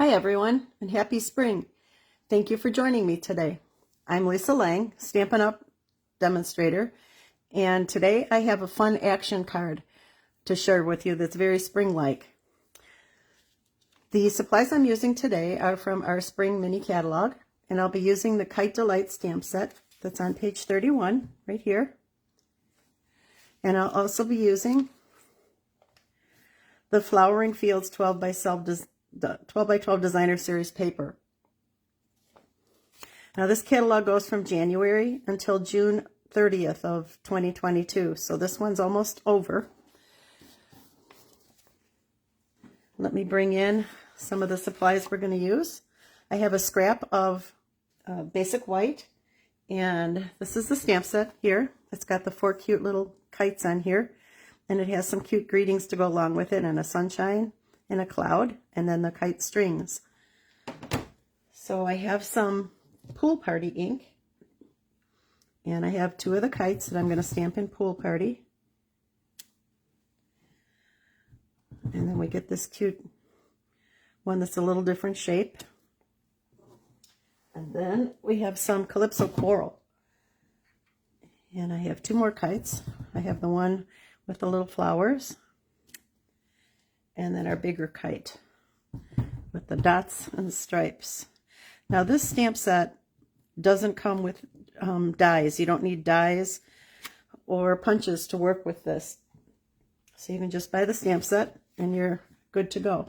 Hi everyone, and happy spring. Thank you for joining me today. I'm Lisa Lang, Stampin' Up! Demonstrator, and today I have a fun action card to share with you that's very spring-like. The supplies I'm using today are from our spring mini catalog, and I'll be using the Kite Delight Stamp Set that's on page 31 right here. And I'll also be using the Flowering Fields 12 by 12 Designer Series paper. Now this catalog goes from January until June 30th of 2022, so this one's almost over. Let me bring in some of the supplies we're going to use. I have a scrap of basic white, and this is the stamp set here. It's got the 4 cute little kites on here, and it has some cute greetings to go along with it, and a sunshine and a cloud, and then the kite strings. So I have some Pool Party ink, and I have 2 of the kites that I'm going to stamp in Pool Party. And then we get this cute one that's a little different shape. And then we have some Calypso Coral. And I have 2 more kites. I have the one with the little flowers, and then our bigger kite with the dots and the stripes. Now this stamp set doesn't come with dies. You don't need dies or punches to work with this. So you can just buy the stamp set and you're good to go.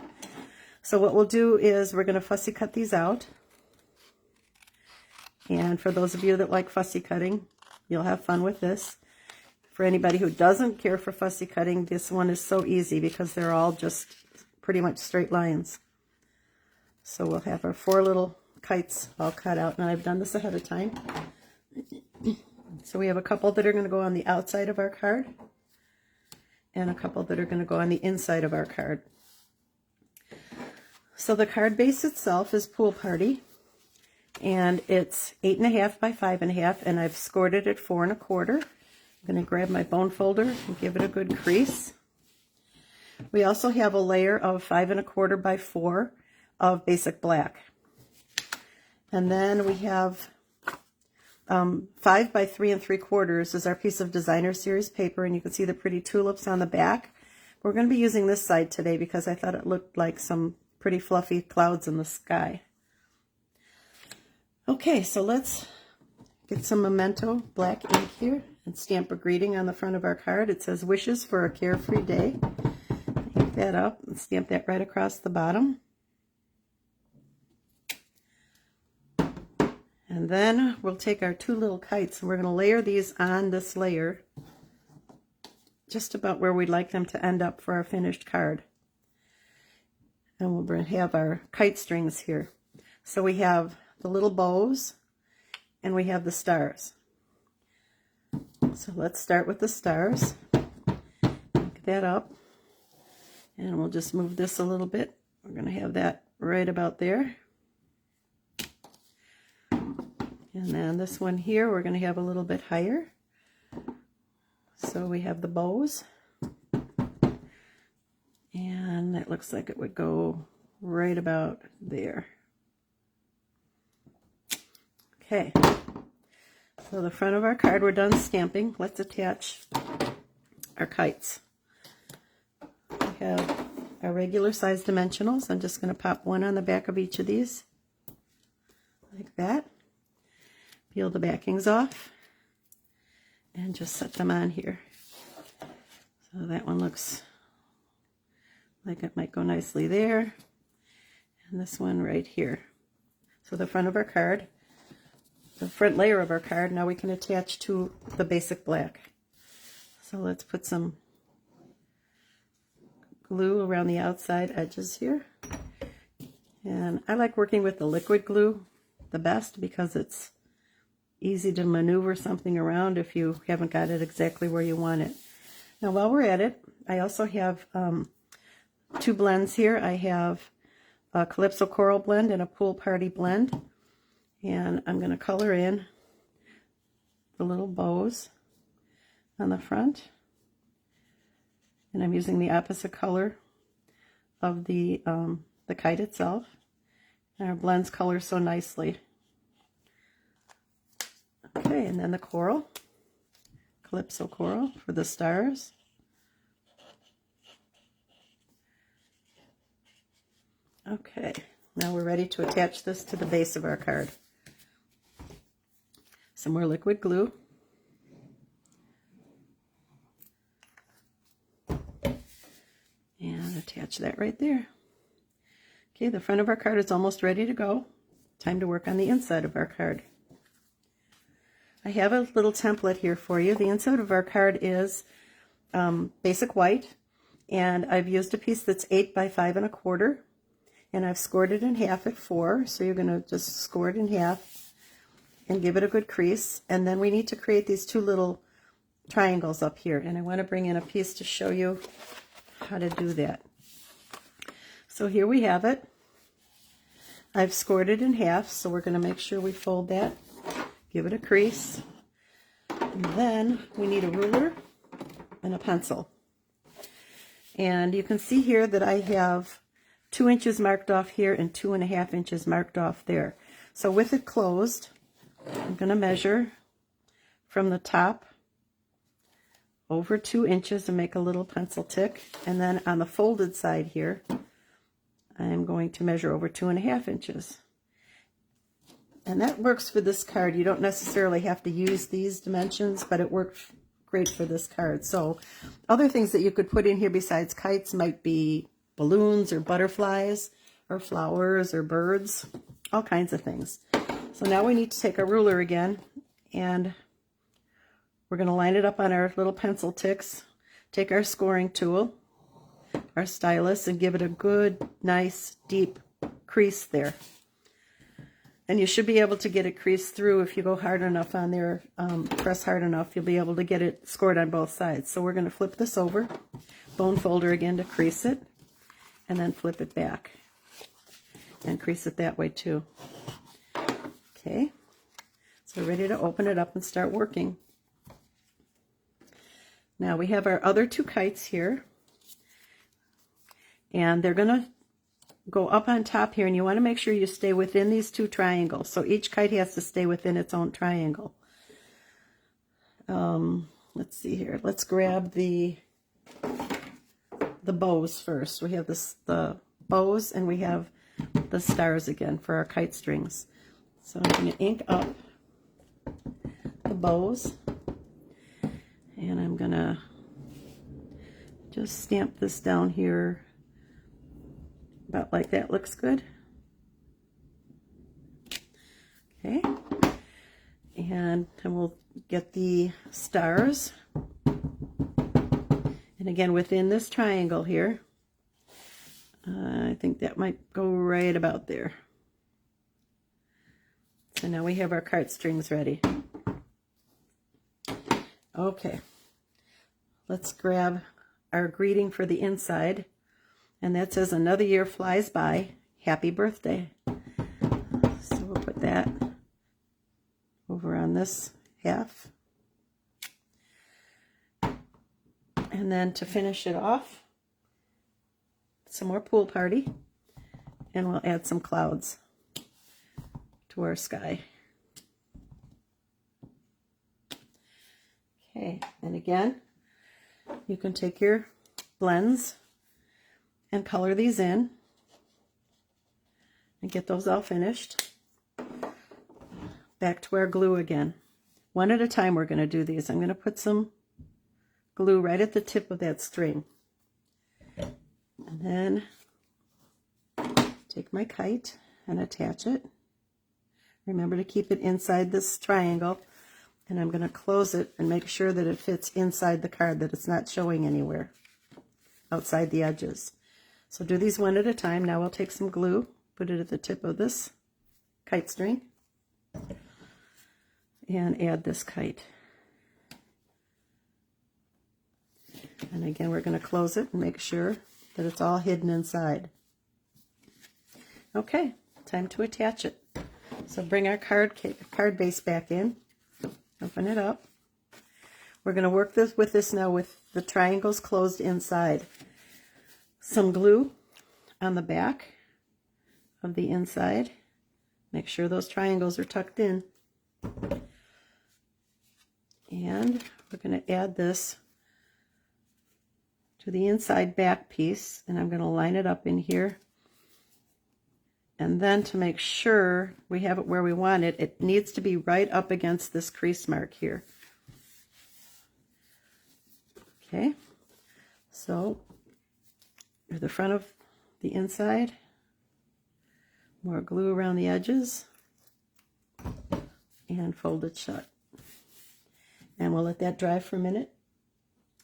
So what we'll do is we're going to fussy cut these out. And for those of you that like fussy cutting, you'll have fun with this. For anybody who doesn't care for fussy cutting, this one is so easy because they're all just pretty much straight lines. So we'll have our 4 little kites all cut out, and I've done this ahead of time. So we have a couple that are going to go on the outside of our card, and a couple that are going to go on the inside of our card. So the card base itself is Pool Party, and it's 8.5 by 5.5, and I've scored it at 4 1/4. I'm going to grab my bone folder and give it a good crease. We also have a layer of 5 1/4 by 4 of basic black. And then we have 5 by 3 3/4 is our piece of Designer Series paper, and you can see the pretty tulips on the back. We're going to be using this side today because I thought it looked like some pretty fluffy clouds in the sky. Okay, so let's get some Memento black ink here and stamp a greeting on the front of our card. It says, "Wishes for a carefree day." Ink that up and stamp that right across the bottom. And then we'll take our 2 little kites and we're going to layer these on this layer just about where we'd like them to end up for our finished card. And we'll have our kite strings here. So we have the little bows and we have the stars. So let's start with the stars. Pick that up, and we'll just move this a little bit. We're going to have that right about there. And then this one here, we're going to have a little bit higher. So we have the bows. And it looks like it would go right about there. Okay. So the front of our card, we're done stamping. Let's attach our kites. We have our regular size dimensionals. I'm just going to pop one on the back of each of these, like that. Peel the backings off, and just set them on here. So that one looks like it might go nicely there. And this one right here. So the front of our card, the front layer of our card, now we can attach to the basic black. So let's put some glue around the outside edges here. And I like working with the liquid glue the best because it's easy to maneuver something around if you haven't got it exactly where you want it. Now while we're at it, I also have 2 blends here. I have a Calypso Coral blend and a Pool Party blend. And I'm going to color in the little bows on the front. And I'm using the opposite color of the kite itself. Our blends color so nicely. Okay, and then the coral, Calypso coral for the stars. Okay, now we're ready to attach this to the base of our card. Some more liquid glue. And attach that right there. Okay, the front of our card is almost ready to go. Time to work on the inside of our card. I have a little template here for you. The inside of our card is basic white, and I've used a piece that's 8 by 5 1/4, and I've scored it in half at 4. So you're going to just score it in half and give it a good crease. And then we need to create these 2 little triangles up here, and I want to bring in a piece to show you how to do that. So here we have it. I've scored it in half, so we're going to make sure we fold that, give it a crease, and then we need a ruler and a pencil. And you can see here that I have 2 inches marked off here and 2.5 inches marked off there. So with it closed, I'm going to measure from the top over 2 inches and make a little pencil tick, and then on the folded side here I'm going to measure over 2.5 inches. And that works for this card. You don't necessarily have to use these dimensions, but it works great for this card. So other things that you could put in here besides kites might be balloons or butterflies or flowers or birds, all kinds of things. So now we need to take our ruler again, and we're going to line it up on our little pencil ticks, take our scoring tool, our stylus, and give it a good, nice, deep crease there. And you should be able to get it creased through if you go hard enough on there, press hard enough, you'll be able to get it scored on both sides. So we're going to flip this over, bone folder again to crease it, and then flip it back and crease it that way too. Okay, so we're ready to open it up and start working. Now we have our other 2 kites here, and they're going to go up on top here, and you want to make sure you stay within these 2 triangles. So each kite has to stay within its own triangle. Let's see here. Let's grab the bows first. We have the bows, and we have the stars again for our kite strings. So I'm going to ink up the bows, and I'm going to just stamp this down here about like that. Looks good. Okay, and then we'll get the stars, and again within this triangle here, I think that might go right about there. So now we have our kite strings ready. Okay, let's grab our greeting for the inside, and that says, "Another year flies by, happy birthday." So we'll put that over on this half. And then to finish it off, some more pool party, and we'll add some clouds to our sky. Okay, and again, you can take your blends and color these in and get those all finished. Back to our glue again. One at a time we're going to do these. I'm going to put some glue right at the tip of that string. And then take my kite and attach it. Remember to keep it inside this triangle, and I'm going to close it and make sure that it fits inside the card, that it's not showing anywhere outside the edges. So do these one at a time. Now I'll take some glue, put it at the tip of this kite string, and add this kite. And again, we're going to close it and make sure that it's all hidden inside. Okay, time to attach it. So bring our card base back in, open it up. We're going to work with this now with the triangles closed inside. Some glue on the back of the inside. Make sure those triangles are tucked in. And we're going to add this to the inside back piece, and I'm going to line it up in here. And then to make sure we have it where we want it, it needs to be right up against this crease mark here. Okay, so the front of the inside, more glue around the edges, and fold it shut. And we'll let that dry for a minute.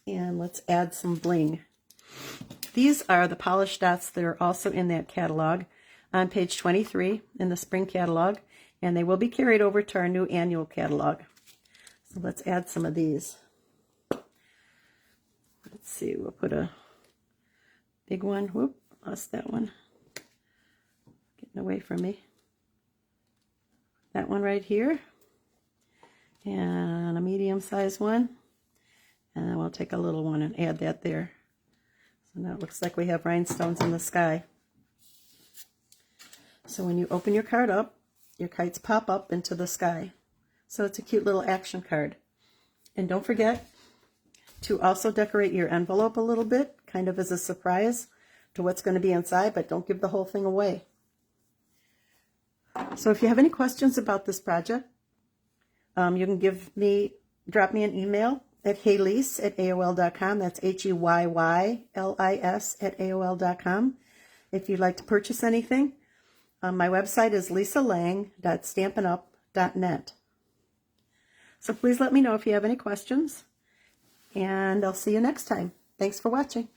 And let's add some bling. These are the polished dots that are also in that catalog on page 23 in the spring catalog, and they will be carried over to our new annual catalog. So let's add some of these. Let's see, we'll put a big one. Whoop, lost that one. Getting away from me. That one right here. And a medium-sized one. And then we'll take a little one and add that there. So now it looks like we have rhinestones in the sky. So when you open your card up, your kites pop up into the sky. So it's a cute little action card. And don't forget to also decorate your envelope a little bit, kind of as a surprise to what's going to be inside, but don't give the whole thing away. So if you have any questions about this project, you can drop me an email at heylise@aol.com. That's HEYYLIS@aol.com. If you'd like to purchase anything, my website is lisalang.stampinup.net. So please let me know if you have any questions, and I'll see you next time. Thanks for watching.